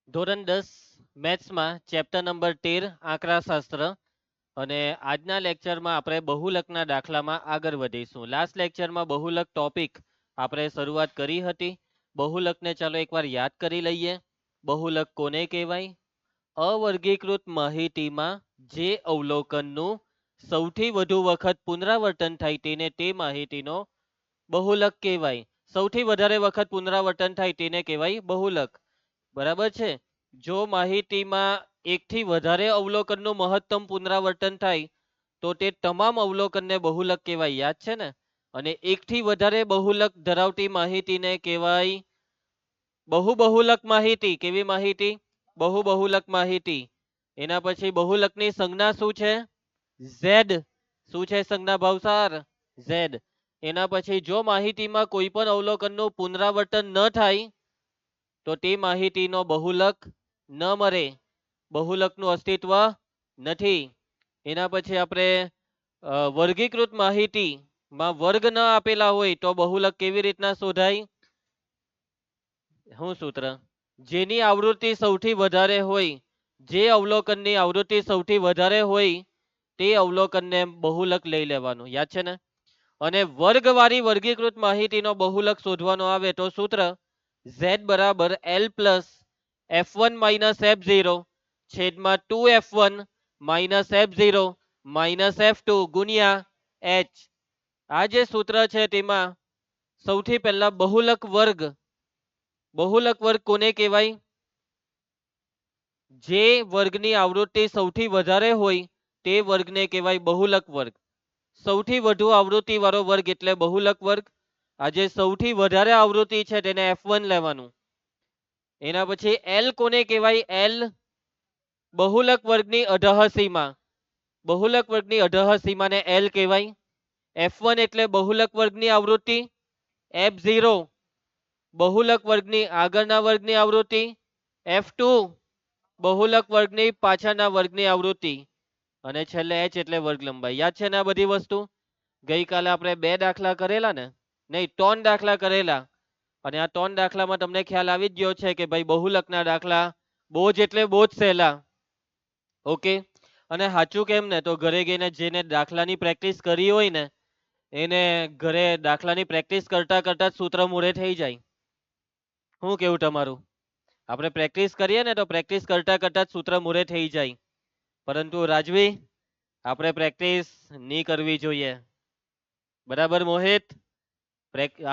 ધોરણ 10 મેથ્સમાં chapter number 13 આંકડાશાસ્ત્ર અને આજના લેક્ચરમાં આપણે બહુલકના દાખલામાં આગળ વધીશું. લાસ્ટ લેક્ચરમાં બહુલક ટોપિક આપણે શરૂઆત કરી હતી. બહુલકને ચાલો એકવાર યાદ કરી લઈએ. બહુલક કોને કહેવાય? અવર્ગીકૃત માહિતીમાં જે અવલોકનનું સૌથી વધુ વખત પુનરાવર્તન થાય તેને તે માહિતીનો બહુલક કહેવાય. સૌથી વધારે વખત પુનરાવર્તન થાય તેને કહેવાય બહુલક. બરાબર છે. જો માહિતીમાં એકથી વધારે અવલોકનનું મહત્તમ પુનરાવર્તન થાય તો તે તમામ અવલોકનને બહુલક કહેવાય. યાદ છે ને? અને એકથી વધારે બહુલક ધરાવતી માહિતીને કહેવાય બહુલક માહિતી. કેવી માહિતી? બહુલક માહિતી. એના પછી બહુલકની સંજ્ઞા શું છે? ઝેડ. શું છે સંજ્ઞા ભાવસાર? ઝેડ. એના પછી જો માહિતીમાં કોઈ પણ અવલોકનનું પુનરાવર્તન ન થાય તો તે માહિતીનો બહુલક ન મળે. બહુલકનું અસ્તિત્વ નથી. એના પછી આપણે વર્ગીકૃત માહિતીમાં વર્ગ ન આપેલા હોય તો બહુલક કેવી રીતના શોધાય? શું સૂત્ર? જેની આવૃત્તિ સૌથી વધારે હોય, જે અવલોકનની આવૃત્તિ સૌથી વધારે હોય તે અવલોકનને બહુલક લઈ લેવાનું. યાદ છે ને? અને વર્ગવાળી વર્ગીકૃત માહિતીનો બહુલક શોધવાનો આવે તો સૂત્ર z બરાબર l plus f1 minus f0 છેદમાં 2f1 minus f0 minus f2 ગુણ્યા h. આ જે સૂત્ર છે તેમાં સૌથી પહેલા બહુલક વર્ગ. બહુલક વર્ગ કોને કહેવાય? જે વર્ગની આવૃત્તિ સૌથી વધારે હોય તે વર્ગને કહેવાય બહુલક વર્ગ. સૌથી વધુ આવૃત્તિ વાળો વર્ગ એટલે બહુલક વર્ગ. આજે સૌથી વધારે આવૃત્તિ છે તેને f1 લેવાનું. એના પછી l કોને કહેવાય? l બહુલક વર્ગની અધઃસીમા. બહુલક વર્ગની અધઃસીમાને l કહેવાય. f1 એટલે બહુલક વર્ગની આવૃત્તિ. f0 બહુલક વર્ગની આગળના વર્ગની આવૃત્તિ. f2 બહુલક વર્ગની પાછળના વર્ગની આવૃત્તિ. અને છેલ્લે h એટલે વર્ગ લંબાઈ. યાદ છે ને આ બધી વસ્તુ? ગઈકાલે આપણે 2 દાખલા કરેલા ને? નહીં, 3 દાખલા કરેલા. અને આ 3 દાખલામાં તમને ખ્યાલ આવી જ ગયો છે કે ભાઈ બહુલકના દાખલા બહુ જ એટલે બહુ જ સહેલા. ઓકે. અને સાચું કેમ ને તો ઘરે ગઈને જેને દાખલાની પ્રેક્ટિસ કરી હોય ને એને ઘરે દાખલાની પ્રેક્ટિસ કરતા કરતા જ સૂત્ર મૂળે થઈ જાય. શું કેવું તમારું? આપણે પ્રેક્ટિસ કરીએ ને તો પ્રેક્ટિસ કરતા કરતા જ સૂત્ર મૂળે થઈ જાય. પરંતુ રાજવી, આપણે પ્રેક્ટિસ નહીં કરવી જોઈએ. બરાબર મોહિત?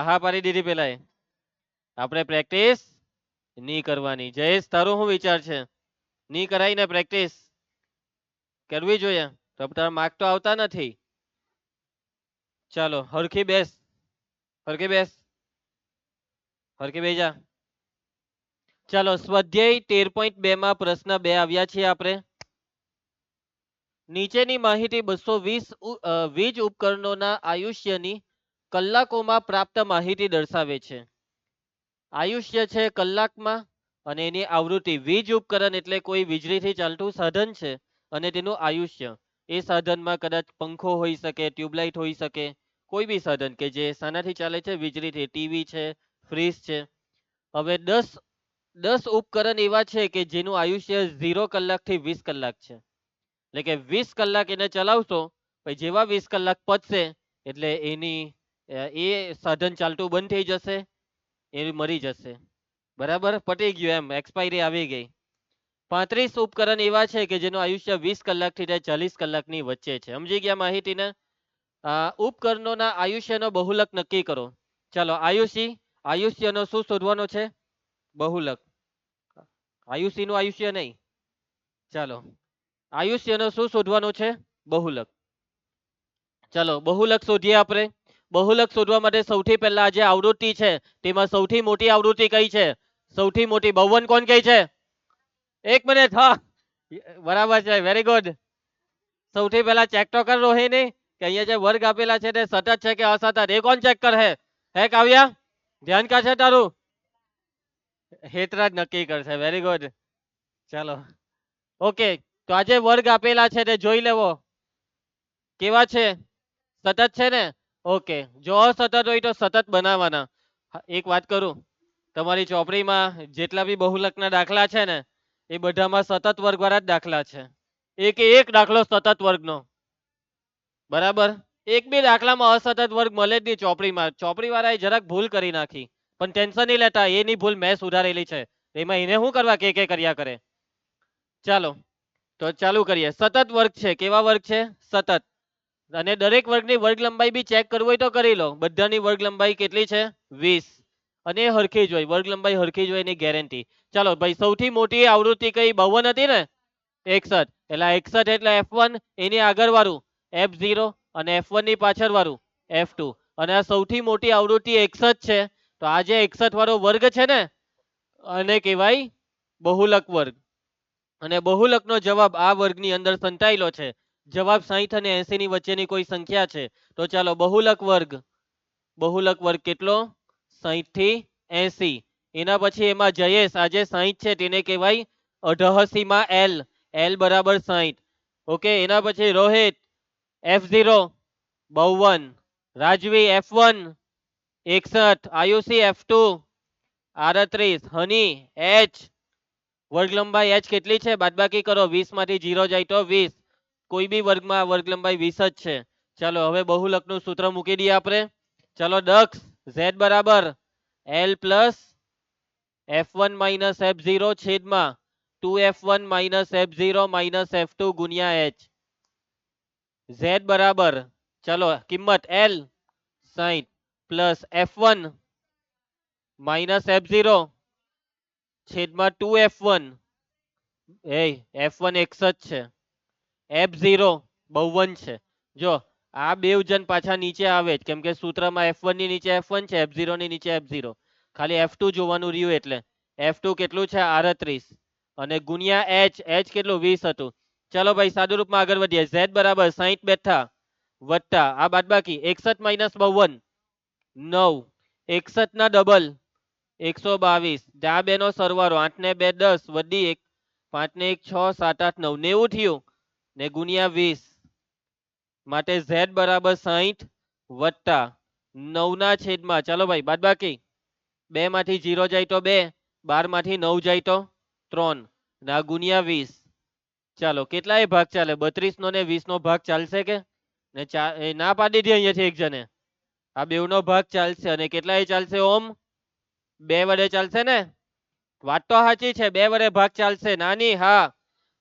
હા પાડી દીધી પેલા. આપણે પ્રેક્ટિસ નહીં કરવાની. જયેશ, તારો શું વિચાર છે? નહીં કરાય ને પ્રેક્ટિસ? કરવી જોઈએ. તો તારા માર્ક તો આવતા નથી. ચાલો હરખી બેસ. હરખી બેસ. હરખી બેસી જા. ચાલો સ્વાધ્યાય 13.2 માં પ્રશ્ન 2 આવ્યા છીએ આપણે. નીચેની માહિતી 220 વીજ ઉપકરણોના આયુષ્યની કલાકોમાં પ્રાપ્ત માહિતી દર્શાવે છે. આયુષ્ય છે કલાકમાં અને એની આવૃત્તિ. વીજ ઉપકરણ એટલે કોઈ વીજળીથી ચાલતું સાધન છે અને તેનું આયુષ્ય. એ સાધનમાં કદાચ પંખો હોઈ શકે, ટ્યુબલાઇટ હોઈ શકે, કોઈ બી સાધન કે જે શાનાથી ચાલે છે? વીજળીથી. ટીવી છે, ફ્રીજ છે. હવે 10 ઉપકરણ એવા છે કે જેનું આયુષ્ય 0 કલાકથી 20 કલાક છે. એટલે કે 20 કલાક એને ચલાવશો, પછી જેવા 20 કલાક પતશે એટલે એ સાધન ચાલતું બંધ થઈ જશે, એ મરી જશે. બરાબર? પતી ગયું, એમ એક્સપાયરી આવી ગઈ. 35 ઉપકરણ એવા છે કે જેનું આયુષ્ય 20 કલાકથી 40 કલાકની વચ્ચે છે. સમજી ગયા માહિતીને? ઉપકરણોના આયુષ્યનો બહુલક નક્કી કરો. ચાલો આયુષ્યનો શું શોધવાનો છે? બહુલક. આયુષ્યનું આયુષ્ય નહીં. ચાલો આયુષ્યનો શું શોધવાનું છે? બહુલક. ચાલો બહુલક શોધીએ આપણે. બહુલક શોધવા માટે સૌથી પહેલા જે આવૃત્તિ છે તેમાં સૌથી મોટી આવૃત્તિ કઈ છે? સૌથી મોટી 52 કોણ કઈ છે? 1 મિનિટ. હા બરાબર છે, વેરી ગુડ. સૌથી પહેલા ચેક તો કર રોહિણી કે અહીંયા જે વર્ગ આપેલા છે તે સતત છે કે અસતત? એ કોણ ચેક કરે? હે કાવ્યા? ધ્યાન કા છે તારું? હેતરાજ નક્કી કરશે. Very good. ચાલો ઓકે. તો આજે વર્ગ આપેલા છે તે જોઈ લેવો. કેવા છે? સતત છે ને? ઓકે. જો અસતત હોય તો સતત બનાવવાના. એક વાત કરું, તમારી ચોપડીમાં જેટલા બી બહુલકના દાખલા છે ને એ બધામાં સતત વર્ગવાળા જ દાખલા છે. એક દાખલો સતત વર્ગનો, બરાબર. એક બી દાખલામાં અસતત વર્ગ મળે જ નહીં ચોપડીમાં. ચોપડી વાળાએ જરાક ભૂલ કરી નાખી, પણ ટેન્શન નહીં લેતા, એની ભૂલ મેં સુધારેલી છે. એમાં એને શું કરવા કે કર્યા કરે. ચાલો તો ચાલુ કરીએ. સતત વર્ગ છે. કેવા વર્ગ છે? સતત. અને દરેક વર્ગની વર્ગ લંબાઈ બી ચેક કરવું હોય તો કરી લો. બધાની વર્ગ લંબાઈ કેટલી છે? 20. અને એ હરખી જ હોય, વર્ગ લંબાઈ હરખી જ હોય એની ગેરંટી. ચાલો ભાઈ, સૌથી મોટી આવૃત્તિ કઈ? 52 હતી ને? 61. એટલે 61 એટલે F1, એની આગળ વાળું F0 અને F1 ની પાછળ વાળું F2. અને આ સૌથી મોટી આવૃત્તિ 61 છે. તો આ જે 61 વાળો વર્ગ છે ને, આને કહેવાય બહુલક વર્ગ. અને બહુલકનો જવાબ આ વર્ગની અંદર સંતાયેલો છે. જવાબ 60 અને 80 ની વચ્ચેની કોઈ સંખ્યા છે. તો ચાલો, બહુલક વર્ગ કેટલો? 60 થી 80. એના પછી એમાં જયેશ, આજે 60 છે તેને કહેવાય 88 માં L બરાબર 60. ઓકે. એના પછી રોહિત F0 52, રાજવી F1 61, આયુષી F2 38, હની H વર્ગ લંબાઈ H કેટલી છે? બાદબાકી કરો. 20 માંથી 0 જાય તો 20. કોઈ બી વર્ગમાં વર્ગ લંબાઈ 20 જ છે. ચાલો હવે બહુલકનું સૂત્ર મૂકી દઈએ આપણે. ચાલો દક્ષ, Z બરાબર L plus F1 minus F0 છેદમાં 2F1 minus F0 minus F2 ગુણ્યા H. Z બરાબર, ચાલો કિંમત L 60 plus F1 minus F0 છેદમાં 2F1. F1 x જ છે, F0 52 છે. જો આ બે જન પાછા નીચે આવે જ, કેમ કે સૂત્રમાં F1 ની નીચે F1 છે, F0 ની નીચે F0. ખાલી F2 જોવાનું રહ્યું. એટલે F2 કેટલું છે? 38. અને ગુણ્યા H કેટલું? 20 હતું. ચાલો ભાઈ, સાદું રૂપમાં આગળ વધીએ. Z બરાબર 60 બેઠા વત્તા આ બાદબાકી 61 માઇનસ 52 9. 61 ના ડબલ 122. આ બે નો સરવાળો 8 ને 2 10 વધી 1 5 ને 1 6 7 8 9 90 થયું ને ગુણ્યા 20. માટે Z બરાબર 60 વત્તા 9 ના છેદમાં, ચાલો ભાઈ બાદબાકી 2 માંથી 0 જાય તો 2, 12 માંથી 9 જાય તો 3 ના ગુણ્યા 20. ચાલો કેટલાય ભાગ ચાલે? 32 નો ને 20 નો ભાગ ચાલશે કે? ને ના પાડી દે અહીંયાથી એક જણે. આ બેવનો ભાગ ચાલશે. અને કેટલાય ચાલશે? ઓમ 2 વડે ચાલશે ને? વાત તો સાચી છે, 2 વડે ભાગ ચાલશે. નાની હા,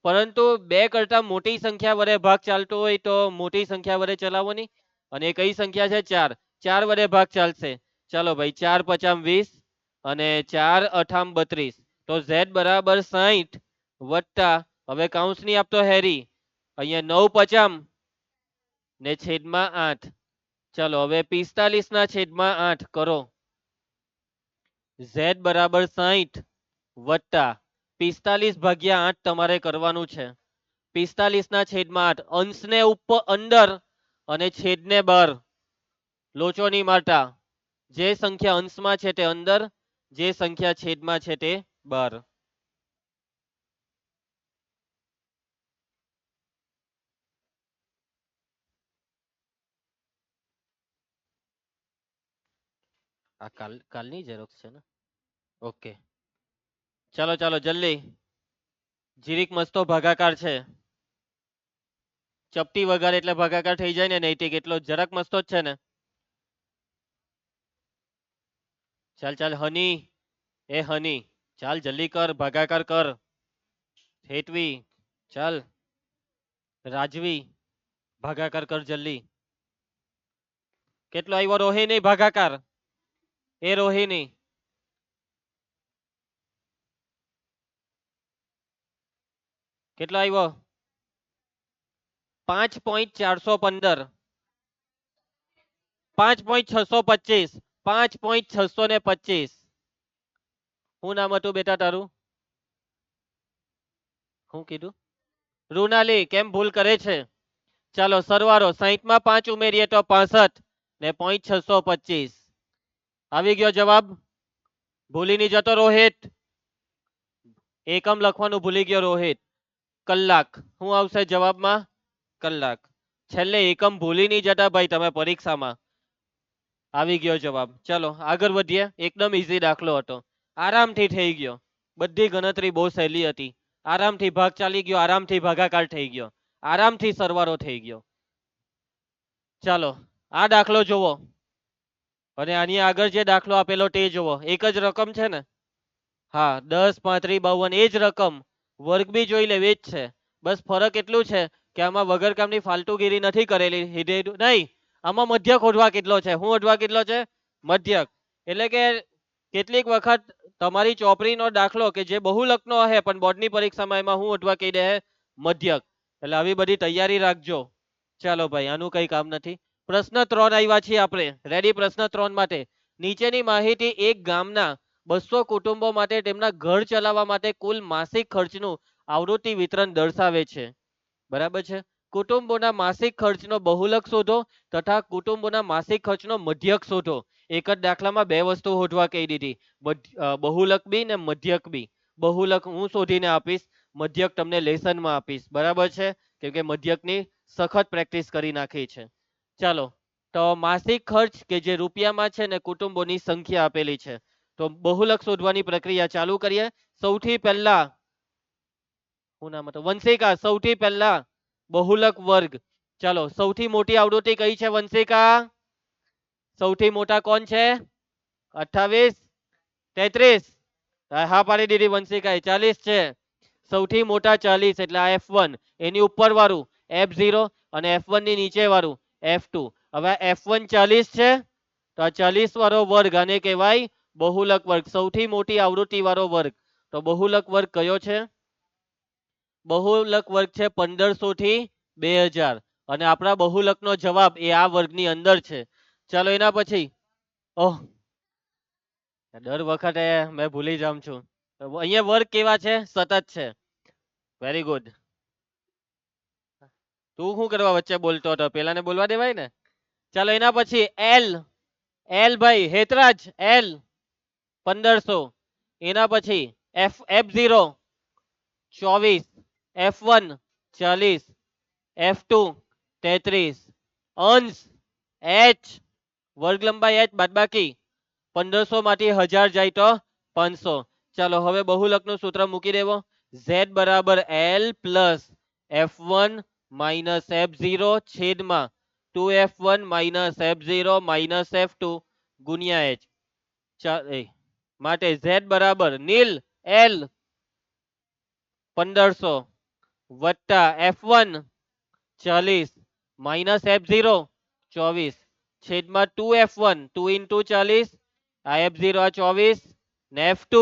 પરંતુ 2 કરતા મોટી સંખ્યા વડે ભાગ ચાલતો હોય તો મોટી સંખ્યા વડે ચલાવો નહીં. અને કઈ સંખ્યા છે? 4. 4 વડે ભાગ ચાલશે. ચાલો ભાઈ, 4 પચામ 20 અને 4 અઠામ 32. તો Z બરાબર 60 વત્તા, હવે કાઉન્સ નહીં આપતો હેરી, અહીંયા 9 પચામ ને છેદમાં 8. ચાલો હવે 45 ના છેદમાં 8 કરો. Z બરાબર 60 વત્તા 45 ભાગ્યા 8 તમારે કરવાનું છે. 45 ના છેદમાં 8. અંશને ઉપર અંદર અને છેદને બહાર. લોચો નહીં મારતા. જે સંખ્યા અંશમાં છે તે અંદર, જે સંખ્યા છેદમાં છે તે બહાર. આ કાલની ઝેરોક્સ છે ને? ઓકે. ચાલો ચાલો જલ્દી. જીરીક મસ્તો ભાગાકાર છે. ચપટી વગાડે એટલે ભાગાકાર થઈ જાય ને નૈતિક, એટલો જરાક મસ્તો જ છે ને. ચાલ ચાલ હની, એ હની ચાલ જલ્દી કર, ભાગાકાર કર. હેતવી ચાલ. રાજવી ભાગાકાર કર જલ્દી. કેટલો આવ્યો રોહિણી? ભાગાકાર એ રોહિણી કેટલો આવ્યો? 5.415. 5.625. 5.625. શું નામ હતું બેટા તારું? શું કીધું? રૂનાલી. કેમ ભૂલ કરે છે? ચાલો સરવાળો 60 માં 5 ઉમેરીએ તો 65 ને 0.625. આવી ગયો જવાબ? ભૂલી નહીં જતો રોહિત? એકમ લખવાનું ભૂલી ગયો રોહિત. કલાક. શું આવશે જવાબમાં? કલાક. છેલ્લે એકમ ભૂલી નહીં જતા ભાઈ તમે પરીક્ષામાં. આવી ગયો જવાબ. ચલો આગળ વધીએ. એકદમ ઈઝી દાખલો હતો. આરામથી થઈ ગયો. બધી ગણતરી બહુ સહેલી હતી. આરામથી ભાગ ચાલી ગયો, આરામથી ભાગાકાર થઈ ગયો, આરામથી સરવાળો થઈ ગયો. ચાલો આ દાખલો જોવો અને આની આગળ જે દાખલો આપેલો તે જોવો. એક જ રકમ છે ને? હા, 10, 35, 52 એ જ રકમ. વર્ગ બી જોઈ લેવી જ છે. બસ ફરક એટલું છે કે આમાં વગર કામની ફાલતુગીરી નથી કરેલી. નહીં, આમાં મધ્યક શોધવા કેટલો છે. શું શોધવા કેટલો છે? મધ્યક. એટલે કે કેટલીક વખત તમારી ચોપડીનો દાખલો કે જે બહુલકનો હશે પણ બોર્ડની પરીક્ષામાં એમાં શું શોધવા કહી દે? મધ્યક. એટલે આવી બધી તૈયારી રાખજો. ચાલો ભાઈ, આનું કઈ કામ નથી. પ્રશ્ન 3 આવ્યા છીએ આપણે. રેડી? પ્રશ્ન 3 માટે નીચેની માહિતી એક ગામના 200 કુટુંબો માટે તેમના ઘર ચલાવવા માટે કુલ માસિક ખર્ચનું આવૃત્તિ વિતરણ દર્શાવે છે. બરાબર છે? કુટુંબોના માસિક ખર્ચનો બહુલક શોધો તથા કુટુંબોના માસિક ખર્ચનો મધ્યક શોધો. એક જ દાખલામાં બે વસ્તુ શોધવા કહી દીધી, બહુલક બી ને મધ્યક બી. બહુલક હું શોધીને આપીશ, મધ્યક તમને લેસનમાં આપીશ. બરાબર છે? કેમ કે મધ્યકની સખત પ્રેક્ટિસ કરી નાખી છે. ચાલો, તો માસિક ખર્ચ કે જે રૂપિયામાં છે ને કુટુંબોની સંખ્યા આપેલી છે. તો બહુલક શોધવાની પ્રક્રિયા ચાલુ કરીએ. સૌથી પહેલા શું નામ હતું? વંશિકા. સૌથી પહેલા બહુલક વર્ગ. ચાલો, સૌથી મોટી આવૃત્તિ કઈ છે વંશિકા? સૌથી મોટા કોણ છે? 28, 33. હા પાડી દીધી વંશિકાએ. 40 છે. સૌથી મોટા 40 એટલે આ F1. એની ઉપર વાળું F0 અને F1 ની નીચે વાળું F2. હવે F1 40 છે તો આ 40 વાળો વર્ગ આને કહેવાય બહુલક વર્ગ. સૌથી મોટી આવૃત્તિ વાળો વર્ગ. તો બહુલક વર્ગ કયો છે? બહુલક વર્ગ છે 1500 થી 2000. અને આપણા બહુલકનો જવાબ એ આ વર્ગની અંદર છે. ચાલો એના પછી ઓહ, દર વખતે મેં ભૂલી જાઉં છું. અહીંયા વર્ગ કેવા છે? સતત છે. Very good. તું શું કરવા વચ્ચે બોલતો હતો? પેલાને બોલવા દેવાય ને. ચાલો એના પછી એલ. એલ ભાઈ હેતરાજ. એલ 1500. એના પછી F0 24, F1 40, F2 33, અંશ H વર્ગ લંબાઈ H બાદબાકી 1500 માંથી 1000 જાય તો 500. ચાલો હવે બહુલકનું સૂત્ર મૂકી દેવો. Z બરાબર L plus F1 minus F0 છેદમાં 2F1 minus F0 minus F2 ગુણ્યા H. માટે Z બરાબર નીલ L 1500 વત્તા F1 40 માઇનસ F0 24 છેદમાં 2F1 2 ઇન્ટુ 40 આ F0 આ 24 ને F2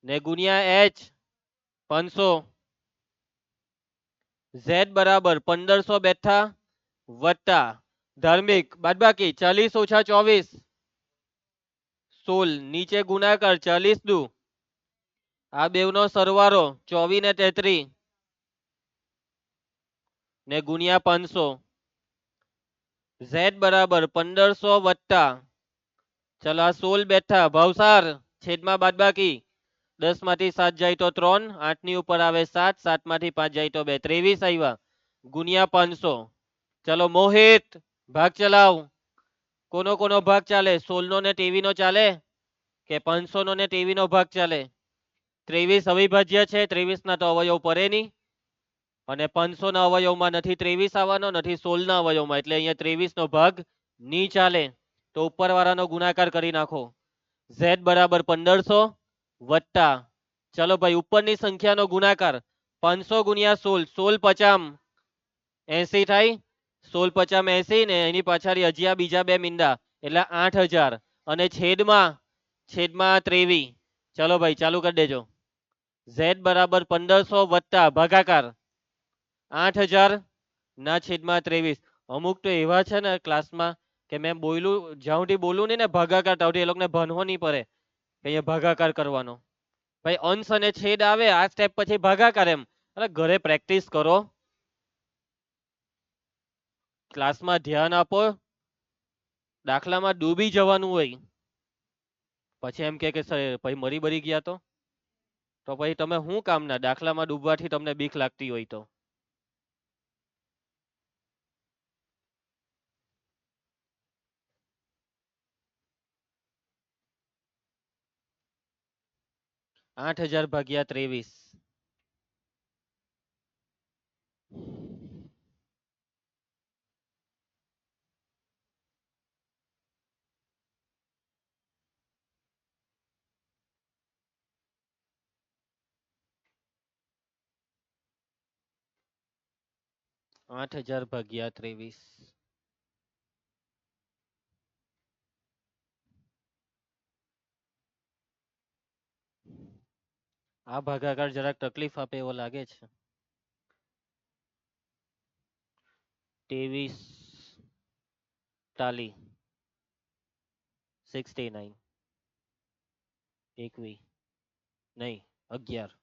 ને ગુણ્યા H 500. Z બરાબર 1500 બેઠા વત્તા ધાર્મિક બાદબાકી 40 ઓછા 24 16 નીચે ગુણાકાર 40 દુ આ બેવનો સરવાળો 24 ને 33 ને ગુણ્યા 500. Z બરાબર 1500 વત્તા ચલો આ 16 બેઠા ભાવસાર છેદમાં બાદબાકી 10 માંથી 7 જાય તો 3, 8 ની ઉપર આવે 7, 7 માંથી 5 જાય તો 2, 23 આવ્યા ગુણ્યા 500. ચલો મોહિત ભાગ ચલાવ. કોનો કોનો ભાગ ચાલે? 16 નો ને 23 નો ચાલે કે 500 નો ને 23 નો ભાગ ચાલે? 23 અવિભાજ્ય છે, 23 ના તો અવયવ પડે નહીં અને 500 ના અવયવમાં નથી 23 આવવાનો, નથી 16 ના અવયવમાં, એટલે અહીંયા 23 નો ભાગ નહીં ચાલે. તો ઉપર વાળાનો ગુણાકાર કરી નાખો. Z બરાબર 1500 વત્તા ચલો ભાઈ ઉપરની સંખ્યાનો ગુણાકાર 500 ગુણ્યા 16 16 50 80 થાય. 16 50 80 ને એની પાછળ હજી આ બીજા બે મીંડા એટલે 8000 અને છેદમાં 23. ચલો ભાઈ ચાલુ કરી દેજો. Z બરાબર 1500 વત્તા ભાગાકાર 8000 ના છેદમાં 23. અમુક તો એવા છે ને ક્લાસમાં કે મેં બોલું જ્યાં સુધી બોલું નહીં ને ભાગાકાર ત્યાં સુધી એ લોકોને ભણવો નહીં પડે કે અહીંયા ભાગાકાર કરવાનો. ભાઈ અંશ અને છેદ આવે આ સ્ટેપ પછી ભાગાકાર એમ. એટલે ઘરે પ્રેક્ટિસ કરો, ક્લાસમાં ધ્યાન આપો. દાખલામાં ડૂબી જવાનું હોય પછી એમ કે ભાઈ મરી બરી ગયા તો પછી તમે શું કામના? દાખલામાં ડૂબવાથી તમને બીક લાગતી હોય તો 8000 ભાગ્યા 23. 8000 ભાગ્યા 23. આ ભાગાકાર જરાક તકલીફ આપે એવો લાગે છે. 23 તાલી 69 21 નહીં 11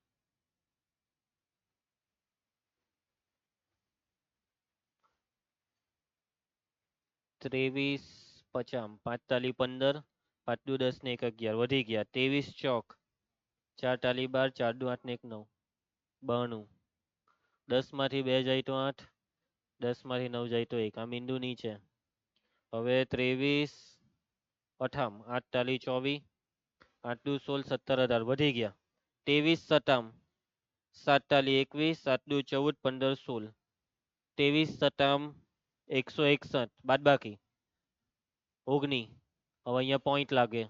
23 50 5 તાલી 15 5 દુ 10 ને 1 11 વધી ગયા 23 ચોક 4 તાલી 12 4 દુ 8 ને 1 9 92 10 માંથી 2 જાય તો 8 10 માંથી 9 જાય તો 1 આ બિંદુ નીચે. હવે 23 58 8 તાલી 24 8 દુ 16 17 18 વધી ગયા 23 57 7 તાલી 21 7 દુ 14 15 16 23 57 161 બાદ બાકી 19. હવે અહીંયા પોઈન્ટ લાગે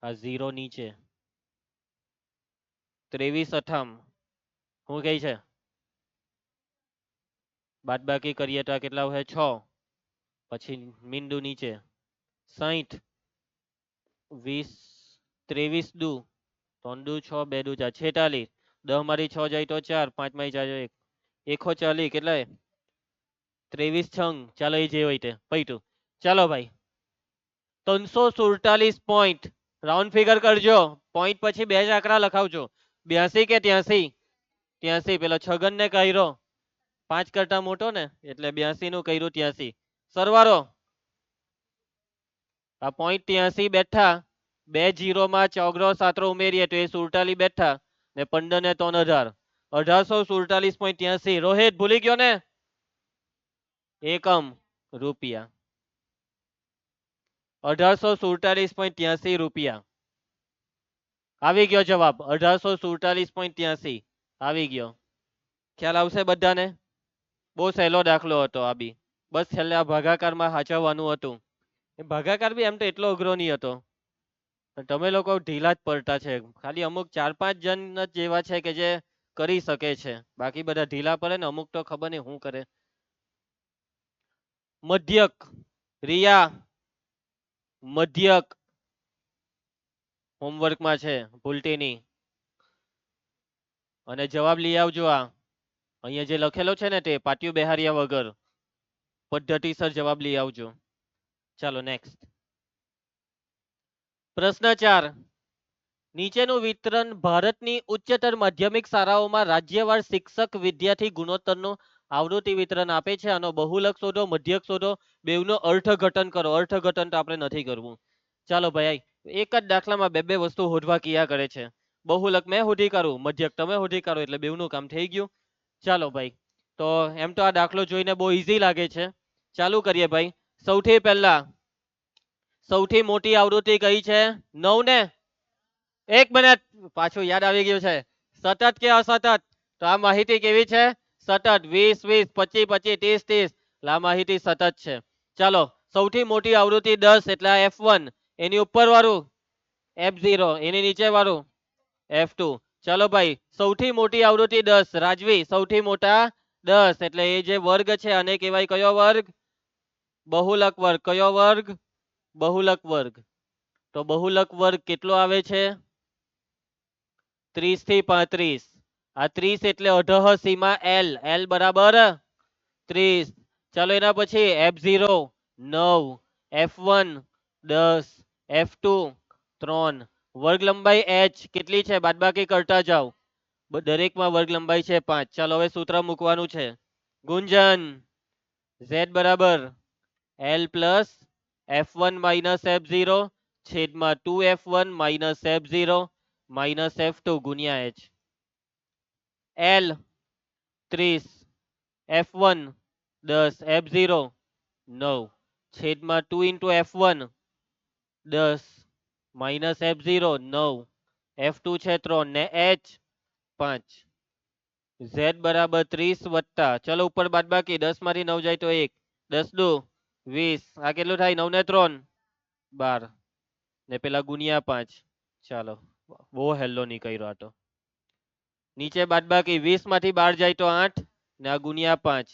આ 0 નીચે 23 58 શું કહે છે બાદ બાકી કરીએ તો આ કેટલા હોય 6 પછી બિંદુ નીચે 60 20 23 દુ 3 દુ 6 2 દુ 4 46 10 માંથી 6 જાય તો 4 5 માંથી 4 જાય 1 40 કેટલા 23 છંગ ચાલો એ જે હોય તે પૈટું ચાલો ભાઈ 347 પોઈન્ટ રાઉન્ડ ફિગર કરજો પોઈન્ટ પછી બે જ આંકડા લખાવજો 82 કે 83 83 પેલો છગન ને કર્યો 5 કરતા મોટો ને એટલે 82 નું કર્યું 83 સરવાળો આ પોઈન્ટ 83 બેઠા 2 0 માં ચોગરો સાતરો ઉમેરીએ તો એ 47 બેઠા ને 15 ને 3 18 1847.83 રોહિત ભૂલી ગયો ને એકમ રૂપિયા 1847.83 રૂપિયા આવી ગયો જવાબ 1847.83 આવી ગયો. ખ્યાલ આવશે બધાને બહુ સહેલો દાખલો હતો આ બી બસ છેલ્લે આ ભાગાકારમાં સાચવવાનું હતું. એ ભાગાકાર બી એમ તો એટલો અઘરો નહીં હતો તમે લોકો ઢીલા જ પડતા છે ખાલી અમુક 4-5 જણ જ જેવા છે કે જે કરી શકે છે બાકી બધા ઢીલા પડે ને અમુક તો ખબર નહીં શું કરે. મધ્યક રિયા મધ્યક હોમવર્કમાં છે ભૂલતી નહીં અને જવાબ લઈ આવજો. આ અહીંયા જે લખેલો છે ને તે પાટિયું બેહાર્યા વગર પદ્ધતિસર જવાબ લઈ આવજો. ચાલો નેક્સ્ટ પ્રશ્ન 4 નીચેનું વિતરણ ભારતની ઉચ્ચતર માધ્યમિક શાળાઓમાં રાજ્યવાર શિક્ષક વિદ્યાર્થી ગુણોત્તરનું આવૃત્તિ વિતરણ આપે છે. આનો બહુલક શોધો મધ્યક શોધો બેવનો અર્થઘટન કરો. અર્થઘટન તો આપણે નથી કરવું. ચાલો ભાઈ એક જ દાખલામાં બે વસ્તુ શોધવા કિયા કરે છે. બહુલક મેં શોધી કાઢું મધ્યક તમે શોધી કાઢો એટલે બેવનું કામ થઈ ગયું. ચાલો ભાઈ તો એમ તો આ દાખલો જોઈને બહુ ઈઝી લાગે છે. ચાલુ કરીએ ભાઈ. સૌથી પહેલા સૌથી મોટી આવૃત્તિ કઈ છે 9 ને 1 મિનિટ પાછું યાદ આવી ગયું છે. સતત કે અસતત તો આ માહિતી કેવી છે સતત 20 20 25 25 30 30 આ માહિતી સતત છે. ચાલો સૌથી મોટી આવૃત્તિ 10 એટલે F1 એની ઉપર વાળું F0 એની નીચે વાળું F2. ચાલો ભાઈ સૌથી મોટી આવૃત્તિ 10 રાજવી સૌથી મોટા 10 એટલે એ જે વર્ગ છે આને કહેવાય કયો વર્ગ બહુલક વર્ગ. કયો વર્ગ બહુલક વર્ગ. તો બહુલક વર્ગ કેટલો આવે છે 30 થી 35. આ 30 એટલે અઢહ સીમા L L બરાબર 30. ચાલો એના પછી F0 9 F1 10 F2 3 વર્ગ લંબાઈ H કેટલી છે બાદબાકી કરતા જાઓ દરેકમાં વર્ગ લંબાઈ છે 5. ચાલો હવે સૂત્ર મૂકવાનું છે. ગુંજન Z બરાબર L plus F1 minus F0 છેદમાં 2F1 minus F0 minus F2 ગુણ્યા H. L 30 F1 10 F0 9 છેદમાં 2 into F1 10 minus F0 9 F2 છે 3 ને H 5. Z બરાબર 30 વત્તા, ચલો ઉપર બાદબાકી 10 માંથી 9 જાય તો 1, 10 દુ 20, આ કેટલું થાય? 9 ને 3 12 ને પેલા ગુણ્યા 5. ચાલો બહુ હેલ્લો નહીં કર્યો આ તો. નીચે બાદબાકી 20 માંથી 12 જાય તો 8 ને આ ગુણ્યા 5.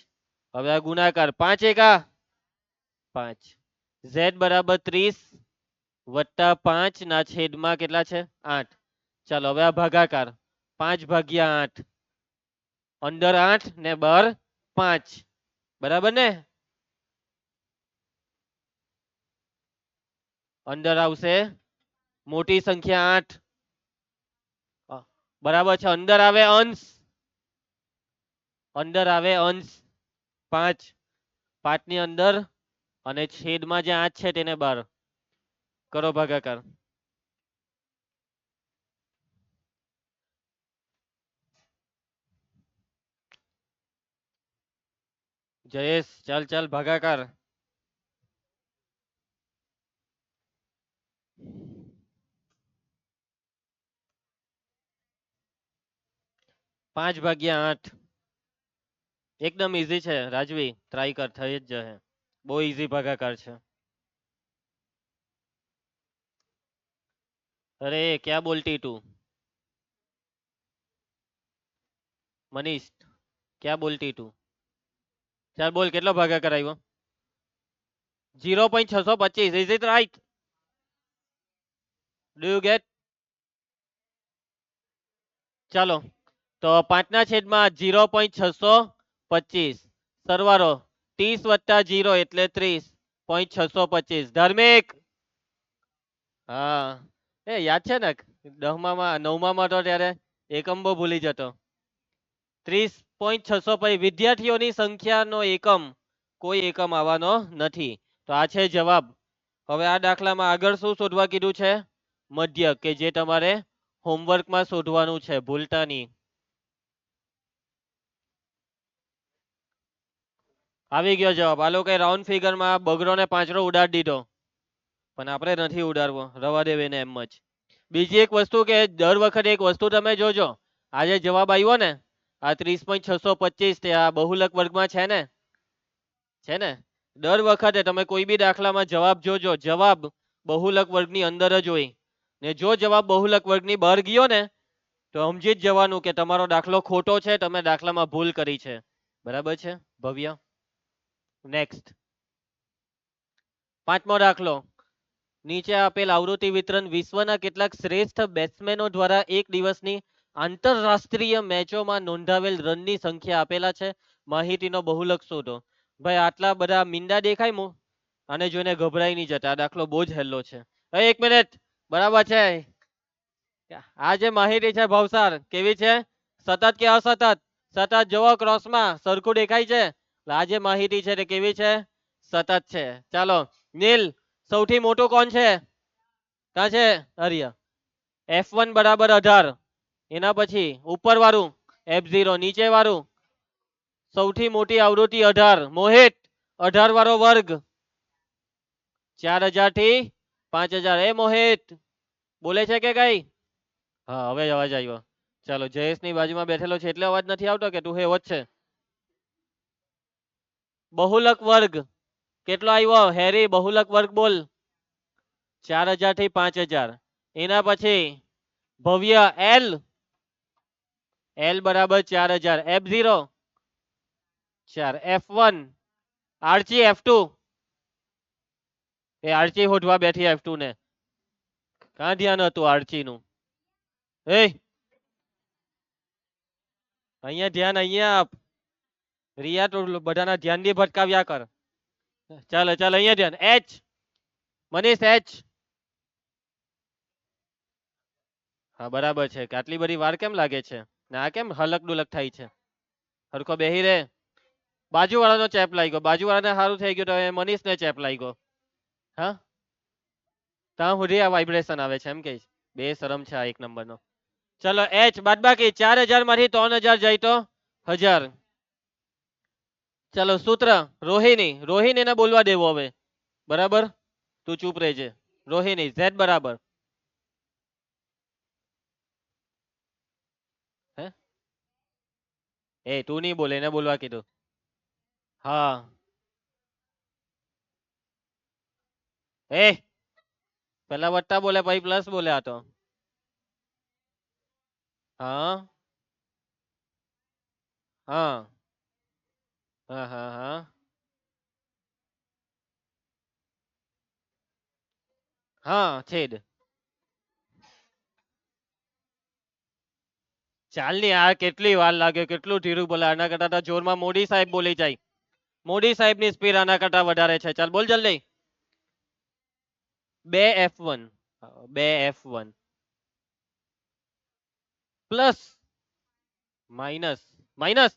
હવે આ ગુણાકાર 5 એકા 5. Z બરાબર 30 વત્તા 5 ના છેદમાં કેટલા છે? 8. ચાલો હવે આ ભાગાકાર 5 ભાગ્યા 8, અંદર 8 ને બહાર 5, બરાબર ને? અંદર આવશે મોટી સંખ્યા 8, બરાબર છે. અંદર આવે અંશ, અંદર આવે અંશ 5, 5 ની અંદર અને છેદમાં જે 8 છે તેને બહાર. કરો ભાગાકાર. જયેશ ચાલ ચાલ ભાગાકાર. 5 ભાગ્યા 8. એકદમ ઈઝી છે રાજવી, ટ્રાય કર, થઈ જ જશે. બહુ ઈઝી ભાગાકાર છે. અરે ક્યાં બોલતી તું મનીષ? ક્યાં બોલતી તું? ચાલ બોલ, કેટલો ભાગાકાર આવ્યો? 0.625. Is it right? Do you get? ચાલો તો 5 ના છેદમાં 0.625 સરવાળો 30 વત્તા 0 એટલે 30.625. ધાર્મિક? હા એ યાદ છે ને, 10માં 9માં તો ત્યારે એકમ બહુ ભૂલી જતો. 30.625 વિદ્યાર્થીઓની સંખ્યાનો એકમ, કોઈ એકમ આવવાનો નથી. તો આ છે જવાબ. હવે આ દાખલામાં આગળ શું શોધવા કીધું છે? મધ્ય, કે જે તમારે હોમવર્કમાં શોધવાનું છે, ભૂલતા નહીં. આવી ગયો જવાબ. આ લોકોએ રાઉન્ડ ફિગરમાં બગડો ને પાંચડો ઉડાડી દીધો, પણ આપણે નથી ઉડાડવો, રવા દેવીને એમ જ. બીજી એક વસ્તુ કે દર વખતે એક વસ્તુ તમે જોજો, આજે જવાબ આવ્યો ને આ 30.625, તે આ બહુલક વર્ગમાં છે ને? છે ને? દર વખતે તમે કોઈ બી દાખલામાં જવાબ જોજો, જવાબ બહુલક વર્ગની અંદર જ હોય. ને જો જવાબ બહુલક વર્ગની બહાર ગયો ને તો સમજી જ જવાનું કે તમારો દાખલો ખોટો છે, તમે દાખલામાં ભૂલ કરી છે. બરાબર છે ભવ્ય? નેક્સ્ટ 5મો દાખલો. નીચે આપેલ આવૃત્તિ વિતરણ વિશ્વના કેટલાક શ્રેષ્ઠ બેટ્સમેનો દ્વારા એક દિવસની આંતરરાષ્ટ્રીય મેચોમાં નોંધાવેલ રનની સંખ્યા આપેલા છે. માહિતીનો બહુલક શોધો. ભાઈ આટલા બધા મીંડા દેખાય મુ, આને જોઈને ગભરાઈ નહીં જતા, આ દાખલો બહુ જ હેલ્લો છે. એક મિનિટ, બરાબર છે. આ જે માહિતી છે ભવસાર, કેવી છે? સતત કે અસતત? સતત જુઓ ક્રોસમાં સરખું દેખાય છે. આ જે માહિતી છે તે કેવી છે? સતત છે. ચાલો નીલ, સૌથી મોટું કોણ છે? ક્યાં છે? આર્ય. F1 બરાબર 18, એના પછી ઉપર વાળું F0, નીચે વાળું સૌથી મોટી આવૃત્તિ 18. મોહિત, 18 વાળો વર્ગ 4000 થી 5000. એ મોહિત બોલે છે કે કઈ? હા હવે અવાજ આવ્યો. ચાલો જયેશ ની બાજુમાં બેઠેલો છે એટલે અવાજ નથી આવતો કે તું એવો જ છે? બહુલક વર્ગ કેટલો આવ્યો હેરી? બહુલક વર્ગ બોલ. 4000 થી 5000. એના પછી ભવ્ય L, L બરાબર 4000. F0 4. F1 આરચી F2, એ આરચી હોઠવા બેઠી F2 ને. ક્યાં ધ્યાન હતું આરચી નું? એ અહીંયા ધ્યાન, અહીંયા આપ. રિયા તો બધાના ધ્યાન ની ભટકાવ્યા કર. ચાલો ચાલો અહીંયા ધ્યાન. H, Manish H. હા બરાબર છે. આટલી બધી વાર કેમ લાગે છે? ને આ કેમ હલક ડુલક થાય છે? હરખો બેહી રે. બાજુવાળાનો ચેપ લાગ્યો, બાજુવાળાને સારું થઈ ગયું તો મનીષને ચેપ લાગ્યો. હા ત્યાં સુધી આ વાઇબ્રેશન આવે છે એમ કે? બે શરમ છે આ એક નંબરનો. ચલો H બાદબાકી 4000 માંથી 3000 જાય તો 1000. ચલો સૂત્ર રોહિણી, રોહિણીને બોલવા દેવો હવે, બરાબર? તું ચૂપ રહેજે રોહિણી. Z બરાબર એ તું નહીં બોલે, એને બોલવા કીધું. હા એ પેલા વત્તા બોલે પછી પ્લસ બોલે આ તો. હા હા હા હા હા હા છેદ. ચાલ ની આ કેટલી વાર લાગે, કેટલું ધીરું બોલે, આના કરતા તો જોરમાં મોદી સાહેબ બોલી જાય. મોદી સાહેબ ની સ્પીડ આના કરતા વધારે છે. ચાલ બોલ જલ્દી. 2F1. 2F1 plus minus minus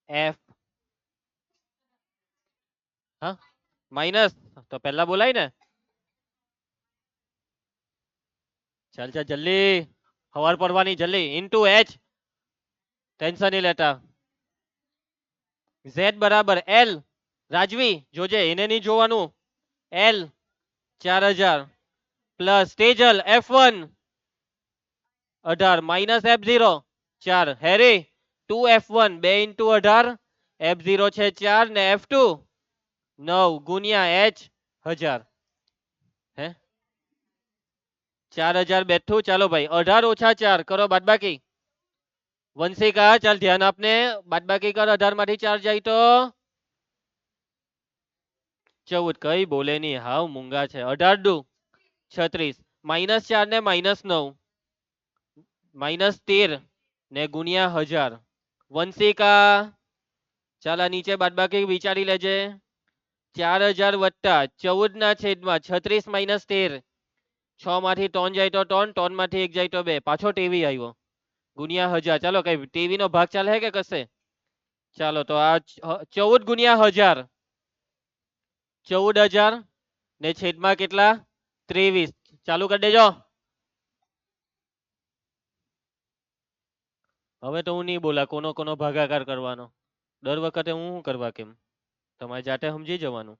F. હા માઇનસ તો પહેલા બોલાય ને. ચાલ ચાલ જલ્દી, ખબર પડવાની જલ્દી. ઇન્ટુ એચ, ટેન્શન નહીં લેતા. ઝેડ બરાબર એલ. રાજવી જોજે, એને નહીં જોવાનું. L 4000 plus Tejal F1 18 minus F0 4. હેરી 2F1 2 ઇન્ટુ 18, F0 છે 4 ને F2 9 ગુણ્યા H 1000. હે 4000 બેઠું. ચાલો ભાઈ 18 ઓછા 4 કરો બાદબાકી. વંશિકા ચાલ ધ્યાન આપને, બાદબાકી કર. 18 માંથી 4 જાય તો 14. કઈ બોલે નહીં, હાવ મૂંગા છે. 18 દુ 36 માઇનસ 4 ને માઇનસ 9 -13 ને ગુણ્યા 1000. વંશિકા ચાલ આ નીચે બાદબાકી વિચારી લેજે. 4000 વત્તા 14 ના છેદમાં 36 માઇનસ 13. 6 માંથી 3 જાય તો 3, 3 માંથી 1 જાય તો 2, પાછો ટીવી આવ્યો. ગુણ્યા 1000. ચાલો કઈ ટીવી નો ભાગ ચાલે હે કે કશે. ચાલો તો આ 14 ગુણ્યા 1000, 14,000 ને છેદમાં કેટલા 23. ચાલુ કરી દેજો. હવે તો હું નહીં બોલા કોનો કોનો ભાગાકાર કરવાનો. દર વખતે હું શું કરવા કેમ, તમારે જાતે સમજી જવાનું.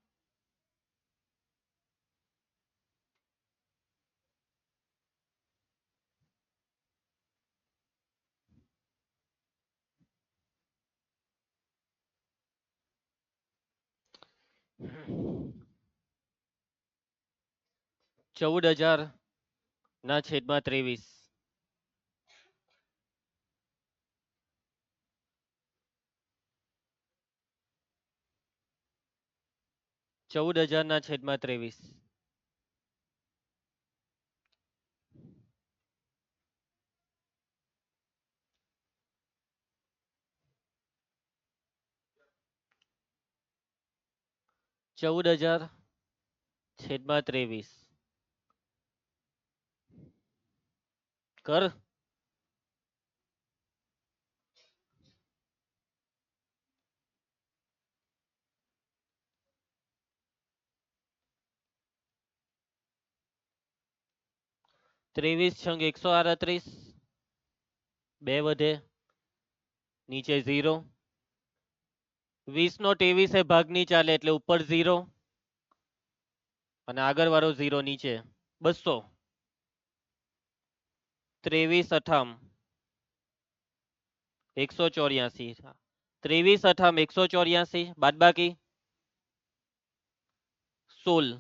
ચૌદ હજાર ના છેદમાં 23. 14,000 ના છેદમાં 23. 14,000 છેદમાં 23 કર. 23 છંગ 138, 2 વધે, નીચે 0. 20 નો 23 ભાગ નહીં ચાલે એટલે ઉપર 0 અને આગળ વાળો 0 નીચે. 200. 23 અઠામ 184. 23 અઠામ 184 બાદબાકી 16.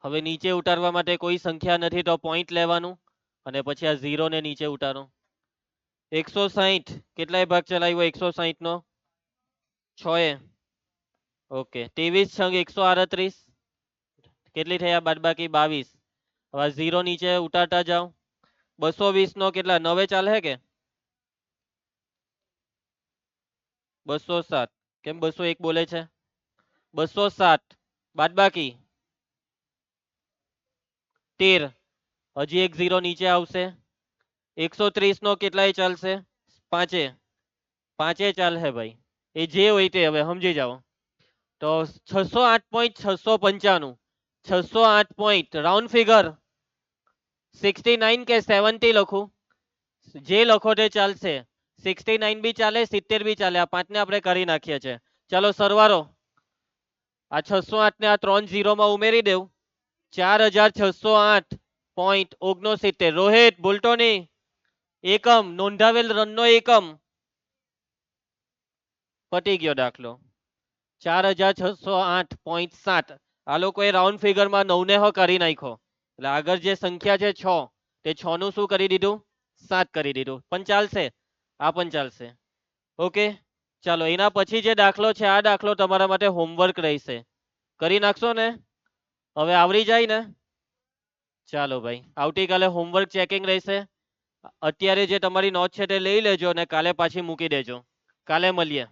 હવે નીચે ઉતારવા માટે કોઈ સંખ્યા નથી તો પોઈન્ટ લેવાનું અને પછી આ 0 ને નીચે ઉતારો. 160 કેટલાય ભાગ ચલાવ્યો 160 નો 6 એ. ઓકે 23 છંગ 138 કેટલી થયા બાદબાકી 22. હવે 0 નીચે ઉતારતા જાઓ. 220 નો કેટલા 9 ચાલે કે 207? કેમ 201 બોલે છે? 207 બાદબાકી 13. હજી એક 0 નીચે આવશે. 130 નો કેટલાય ચાલશે 5 5 ચાલશે ભાઈ. એ જે હોય તે હવે સમજી જાઓ. તો 608.695, 608 પોઈન્ટ રાઉન્ડ ફિગર 69 કે 70 લખું, જે લખો તે ચાલશે. 69 બી ચાલે 70 બી ચાલે. આ 5 ને આપણે કરી નાખીએ છીએ. ચાલો સરવાળો. આ 608 ને આ 3 0 માં ઉમેરી દેવું. 4608.69. રોહિત બોલતો નહીં. એકમ નોંધાવેલ રનનો એકમ. પતી ગયો દાખલો. 4608.7. આ લોકોએ રાઉન્ડ ફિગરમાં 9 ને કરી નાખ્યો. એટલે આગળ જે સંખ્યા છે 6, તે 6 નું શું કરી દીધું? 7 કરી દીધું. પણ ચાલશે, આ પણ ચાલશે. ઓકે, ચાલો એના પછી જે દાખલો છે આ દાખલો તમારા માટે હોમવર્ક રહેશે. કરી નાખશો ને? હવે આવડી જાય ને? ચાલો ભાઈ, આવતીકાલે હોમવર્ક ચેકિંગ રહેશે. અત્યારે જે તમારી નોટ છે તે લઈ લેજો અને કાલે પાછી મૂકી દેજો. કાલે મળીએ.